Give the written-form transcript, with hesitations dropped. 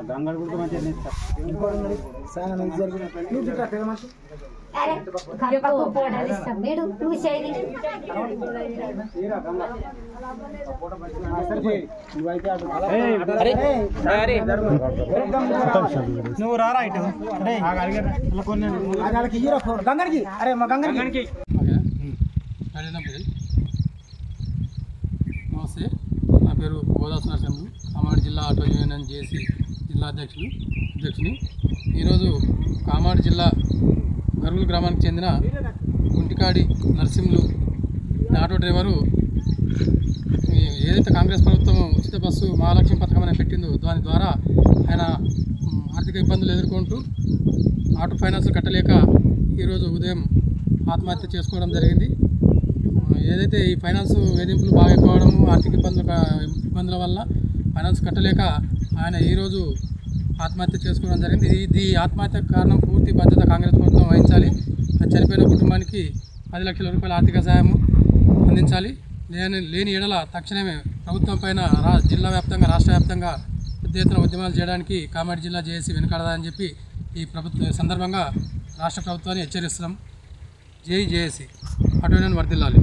గంగడు కూడా మంచిగా నువ్వు రారా ఇటు గంగడికి అరే మా గంగడికి నమస్తే, నా పేరు గోదాసు నరసింహులు, కామారెడ్డి జిల్లా ఆటో యూనియన్ జేఏసీ జిల్లా అధ్యక్షుని. ఈరోజు కామారెడ్డి జిల్లా గరుగుల గ్రామానికి చెందిన గుంటికాడి నరసింహులు ఆటో డ్రైవరు ఏదైతే కాంగ్రెస్ ప్రభుత్వం ఉచిత బస్సు మహాలక్ష్మి పథకం అనేది పెట్టిందో దాని ద్వారా ఆయన ఆర్థిక ఇబ్బందులు ఎదుర్కొంటూ ఆటో ఫైనాన్స్ కట్టలేక ఈరోజు ఉదయం ఆత్మహత్య చేసుకోవడం జరిగింది. ఏదైతే ఈ ఫైనాన్స్ వేధింపులు బాగా ఎక్కువడము, ఆర్థిక ఇబ్బందుల వల్ల ఫైనాన్స్ కట్టలేక ఆయన ఈరోజు ఆత్మహత్య చేసుకోవడం జరిగింది. ఈ ఆత్మహత్యకు కారణం పూర్తి బాధ్యత కాంగ్రెస్ ప్రభుత్వం వహించాలి. చనిపోయిన కుటుంబానికి 10 లక్షల రూపాయల ఆర్థిక సహాయం అందించాలి. లేని ఎడల తక్షణమే ప్రభుత్వం పైన జిల్లా వ్యాప్తంగా రాష్ట్ర వ్యాప్తంగా పెద్ద ఎత్తున ఉద్యమాలు చేయడానికి కామారెడ్డి జిల్లా జేఏసీ వెనుకాడదని చెప్పి ఈ సందర్భంగా రాష్ట్ర ప్రభుత్వాన్ని హెచ్చరిస్తున్నాం. జై జేఏసీ, ఆటో యూనియన్ వర్ధిల్లాలి.